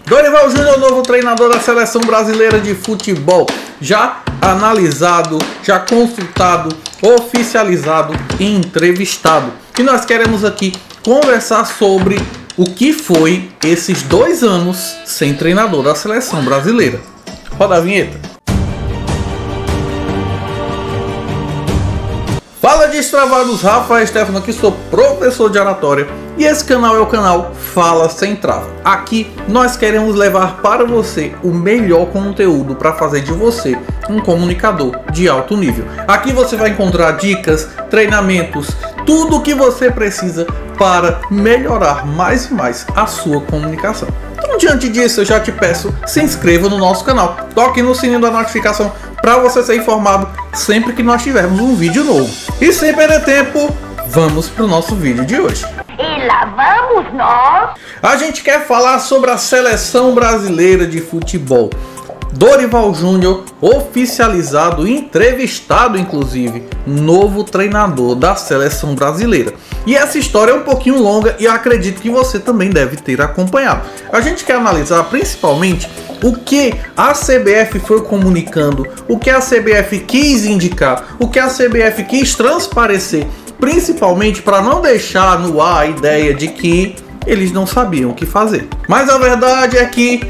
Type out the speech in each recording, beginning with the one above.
Dorival Júnior, novo treinador da Seleção Brasileira de Futebol, já analisado, já consultado, oficializado e entrevistado. E nós queremos aqui conversar sobre o que foi esses 2 anos sem treinador da Seleção Brasileira. Roda a vinheta. Fala destravados, Rafael Stefano aqui, sou professor de oratória e esse canal é o canal Fala Sem Trava. Aqui nós queremos levar para você o melhor conteúdo para fazer de você um comunicador de alto nível. Aqui você vai encontrar dicas, treinamentos, tudo o que você precisa para melhorar mais e mais a sua comunicação. Então, diante disso, eu já te peço, se inscreva no nosso canal, toque no sininho da notificação para você ser informado sempre que nós tivermos um vídeo novo. E sem perder tempo, vamos para o nosso vídeo de hoje. E lá vamos nós! A gente quer falar sobre a Seleção Brasileira de Futebol. Dorival Júnior, oficializado, entrevistado inclusive, novo treinador da Seleção Brasileira. E essa história é um pouquinho longa e eu acredito que você também deve ter acompanhado. A gente quer analisar principalmente o que a CBF foi comunicando, o que a CBF quis indicar, o que a CBF quis transparecer, principalmente para não deixar no ar a ideia de que eles não sabiam o que fazer. Mas a verdade é que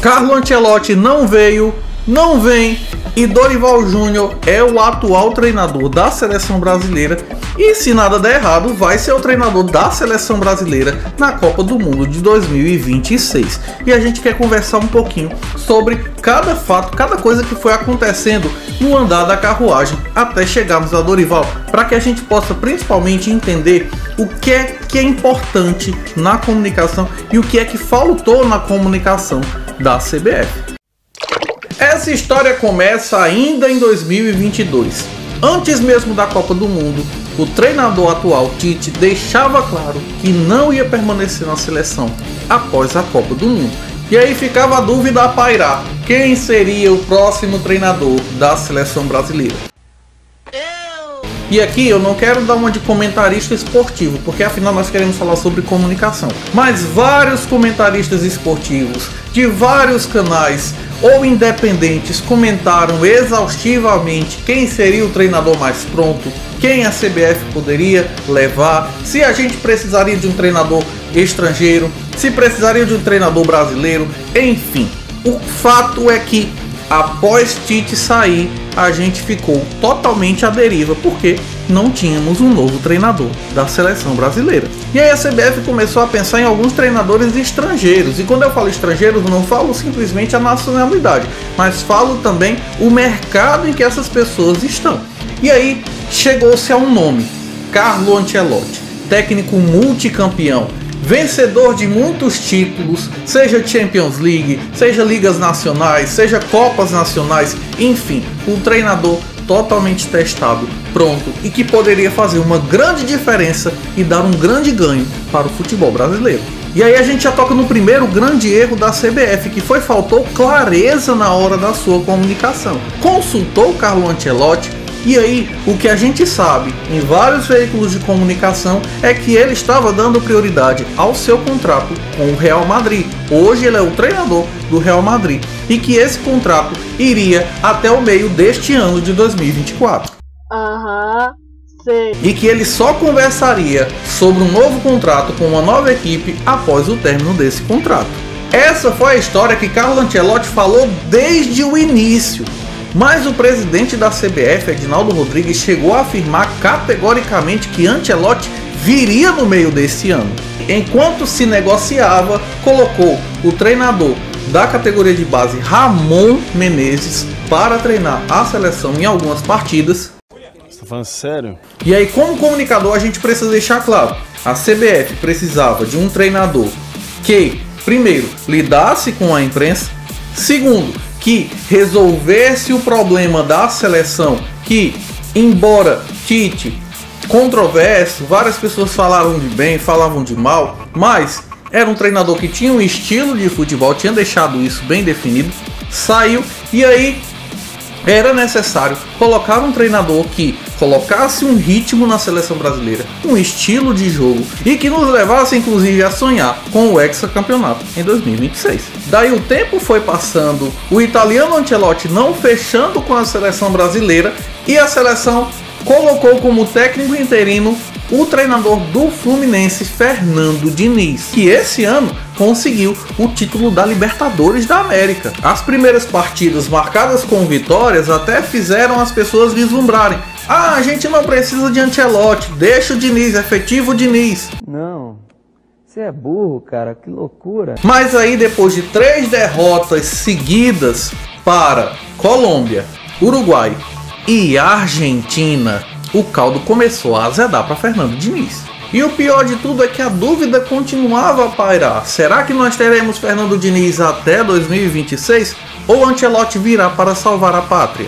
Carlo Ancelotti não veio, não vem, e Dorival Júnior é o atual treinador da Seleção Brasileira e, se nada der errado, vai ser o treinador da Seleção Brasileira na Copa do Mundo de 2026. E a gente quer conversar um pouquinho sobre cada fato, cada coisa que foi acontecendo no andar da carruagem até chegarmos a Dorival, para que a gente possa principalmente entender o que é importante na comunicação e o que é que faltou na comunicação da CBF. Essa história começa ainda em 2022. Antes mesmo da Copa do Mundo, o treinador atual, Tite, deixava claro que não ia permanecer na seleção após a Copa do Mundo. E aí ficava a dúvida a pairar: quem seria o próximo treinador da Seleção Brasileira? E aqui eu não quero dar uma de comentarista esportivo, porque afinal nós queremos falar sobre comunicação. Mas vários comentaristas esportivos de vários canais ou independentes comentaram exaustivamente quem seria o treinador mais pronto, quem a CBF poderia levar, se a gente precisaria de um treinador estrangeiro, se precisaria de um treinador brasileiro, enfim. O fato é que após Tite sair, a gente ficou totalmente à deriva, porque não tínhamos um novo treinador da Seleção Brasileira. E aí a CBF começou a pensar em alguns treinadores estrangeiros. E quando eu falo estrangeiros, não falo simplesmente a nacionalidade, mas falo também o mercado em que essas pessoas estão. E aí chegou-se a um nome: Carlo Ancelotti, técnico multicampeão, vencedor de muitos títulos, seja Champions League, seja ligas nacionais, seja copas nacionais, enfim, um treinador totalmente testado, pronto, e que poderia fazer uma grande diferença e dar um grande ganho para o futebol brasileiro. E aí a gente já toca no primeiro grande erro da CBF, que faltou clareza na hora da sua comunicação. Consultou Carlo Ancelotti, e aí o que a gente sabe em vários veículos de comunicação é que ele estava dando prioridade ao seu contrato com o Real Madrid. Hoje ele é o treinador do Real Madrid e que esse contrato iria até o meio deste ano de 2024. Sei. E que ele só conversaria sobre um novo contrato com uma nova equipe após o término desse contrato. Essa foi a história que Carlo Ancelotti falou desde o início. Mas o presidente da CBF, Edinaldo Rodrigues, chegou a afirmar categoricamente que Ancelotti viria no meio desse ano. Enquanto se negociava, colocou o treinador da categoria de base, Ramon Menezes, para treinar a seleção em algumas partidas. Você tá falando sério? E aí, como comunicador, a gente precisa deixar claro: a CBF precisava de um treinador que, primeiro, lidasse com a imprensa, segundo, que resolvesse o problema da seleção, que, embora Tite controverso, várias pessoas falaram de bem, falavam de mal, mas era um treinador que tinha um estilo de futebol, tinha deixado isso bem definido, saiu, e aí era necessário colocar um treinador que colocasse um ritmo na seleção brasileira, um estilo de jogo e que nos levasse inclusive a sonhar com o hexacampeonato em 2026. Daí o tempo foi passando, o italiano Ancelotti não fechando com a seleção brasileira e a seleção colocou como técnico interino o treinador do Fluminense, Fernando Diniz, que esse ano conseguiu o título da Libertadores da América. As primeiras partidas marcadas com vitórias até fizeram as pessoas vislumbrarem: a gente não precisa de Ancelotti, deixa o Diniz, efetivo o Diniz. Não, você é burro, cara, que loucura. Mas aí depois de 3 derrotas seguidas para Colômbia, Uruguai e Argentina, o caldo começou a azedar para Fernando Diniz. E o pior de tudo é que a dúvida continuava a pairar. Será que nós teremos Fernando Diniz até 2026 ou Ancelotti virá para salvar a pátria?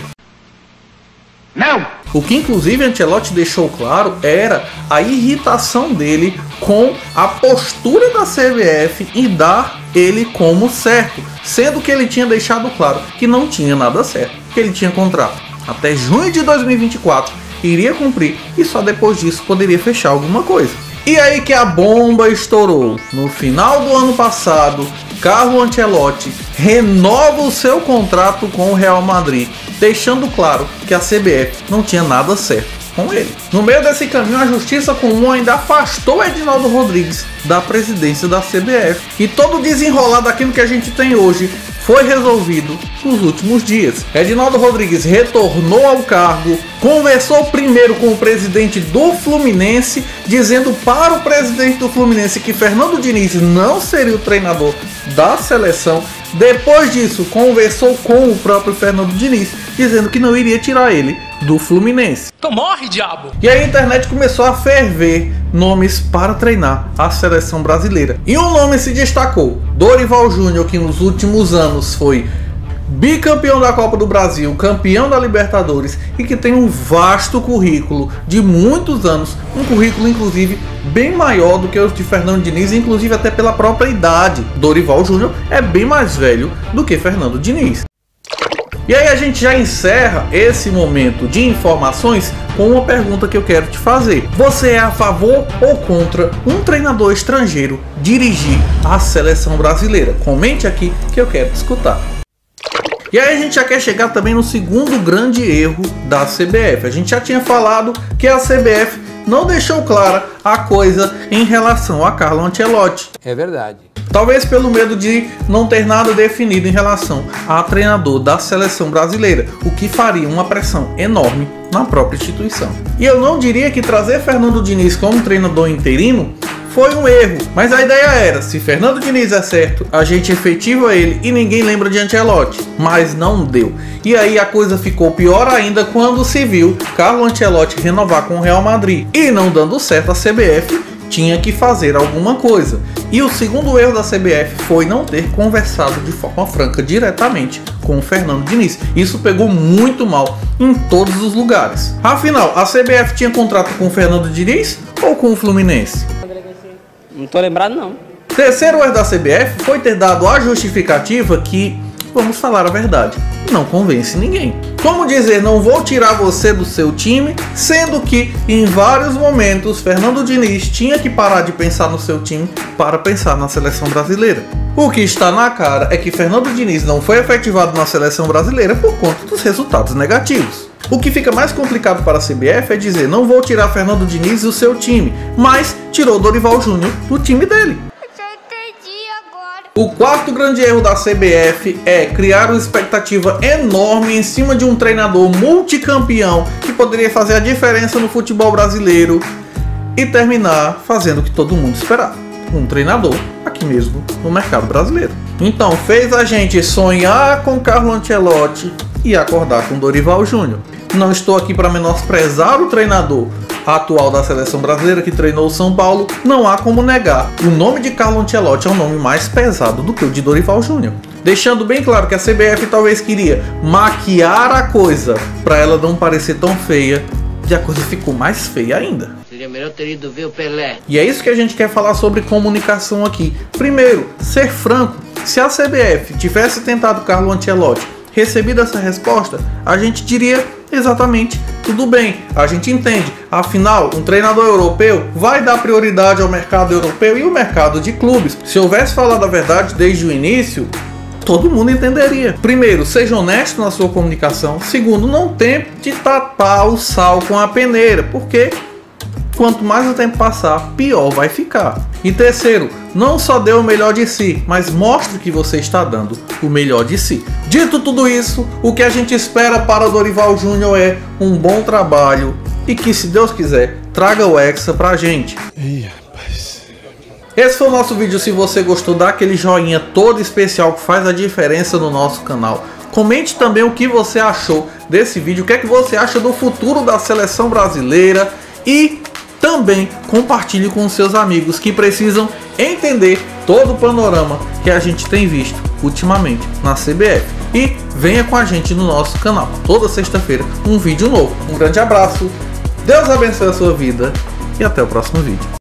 Não! O que inclusive Ancelotti deixou claro era a irritação dele com a postura da CBF em dar ele como certo, sendo que ele tinha deixado claro que não tinha nada certo, que ele tinha contrato até junho de 2024, iria cumprir e só depois disso poderia fechar alguma coisa. E aí que a bomba estourou. No final do ano passado, Carlo Ancelotti renova o seu contrato com o Real Madrid, deixando claro que a CBF não tinha nada certo com ele. No meio desse caminho, a Justiça Comum ainda afastou Edinaldo Rodrigues da presidência da CBF. E todo o desenrolar daquilo que a gente tem hoje foi resolvido nos últimos dias. Edinaldo Rodrigues retornou ao cargo, conversou primeiro com o presidente do Fluminense, dizendo para o presidente do Fluminense que Fernando Diniz não seria o treinador da seleção. Depois disso, conversou com o próprio Fernando Diniz, dizendo que não iria tirar ele do Fluminense. Então morre, diabo! E aí a internet começou a ferver nomes para treinar a seleção brasileira. E um nome se destacou: Dorival Júnior, que nos últimos anos foi bicampeão da Copa do Brasil, campeão da Libertadores e que tem um vasto currículo de muitos anos, um currículo inclusive bem maior do que o de Fernando Diniz, inclusive até pela própria idade. Dorival Júnior é bem mais velho do que Fernando Diniz. E aí a gente já encerra esse momento de informações com uma pergunta que eu quero te fazer. Você é a favor ou contra um treinador estrangeiro dirigir a seleção brasileira? Comente aqui que eu quero te escutar. E aí a gente já quer chegar também no segundo grande erro da CBF. A gente já tinha falado que a CBF não deixou clara a coisa em relação a Carlo Ancelotti. É verdade. Talvez pelo medo de não ter nada definido em relação a treinador da seleção brasileira, o que faria uma pressão enorme na própria instituição. E eu não diria que trazer Fernando Diniz como treinador interino foi um erro, mas a ideia era: se Fernando Diniz é certo, a gente efetiva ele e ninguém lembra de Ancelotti. Mas não deu. E aí a coisa ficou pior ainda quando se viu Carlo Ancelotti renovar com o Real Madrid. E não dando certo, a CBF tinha que fazer alguma coisa. E o segundo erro da CBF foi não ter conversado de forma franca diretamente com o Fernando Diniz. Isso pegou muito mal em todos os lugares. Afinal, a CBF tinha contrato com o Fernando Diniz ou com o Fluminense? Não tô lembrado não. Terceiro erro da CBF foi ter dado a justificativa que, vamos falar a verdade, não convence ninguém. Como dizer, não vou tirar você do seu time, sendo que em vários momentos Fernando Diniz tinha que parar de pensar no seu time para pensar na seleção brasileira. O que está na cara é que Fernando Diniz não foi efetivado na seleção brasileira por conta dos resultados negativos. O que fica mais complicado para a CBF é dizer: não vou tirar Fernando Diniz do seu time, mas tirou Dorival Júnior do time dele. O quarto grande erro da CBF é criar uma expectativa enorme em cima de um treinador multicampeão que poderia fazer a diferença no futebol brasileiro e terminar fazendo o que todo mundo esperava: um treinador aqui mesmo no mercado brasileiro. Então fez a gente sonhar com Carlo Ancelotti e acordar com Dorival Júnior. Não estou aqui para menosprezar o treinador atual da seleção brasileira que treinou o São Paulo, não há como negar. O nome de Carlo Ancelotti é um nome mais pesado do que o de Dorival Júnior. Deixando bem claro que a CBF talvez queria maquiar a coisa para ela não parecer tão feia, e a coisa ficou mais feia ainda. Seria melhor ter ido ver o Pelé. E é isso que a gente quer falar sobre comunicação aqui. Primeiro, ser franco. Se a CBF tivesse tentado Carlo Ancelotti, recebido essa resposta, a gente diria exatamente Tudo bem, a gente entende. Afinal, um treinador europeu vai dar prioridade ao mercado europeu e ao mercado de clubes. Se houvesse falado a verdade desde o início, todo mundo entenderia. Primeiro, seja honesto na sua comunicação. Segundo, não tente tapar o sal com a peneira, porque quanto mais o tempo passar, pior vai ficar. E terceiro, não só dê o melhor de si, mas mostre que você está dando o melhor de si. Dito tudo isso, o que a gente espera para Dorival Júnior é um bom trabalho e que, se Deus quiser, traga o Hexa pra gente. Ih, rapaz. Esse foi o nosso vídeo. Se você gostou, dá aquele joinha todo especial que faz a diferença no nosso canal. Comente também o que você achou desse vídeo, o que é que você acha do futuro da seleção brasileira e também compartilhe com seus amigos que precisam entender todo o panorama que a gente tem visto ultimamente na CBF. E venha com a gente no nosso canal. Toda sexta-feira um vídeo novo. Um grande abraço, Deus abençoe a sua vida e até o próximo vídeo.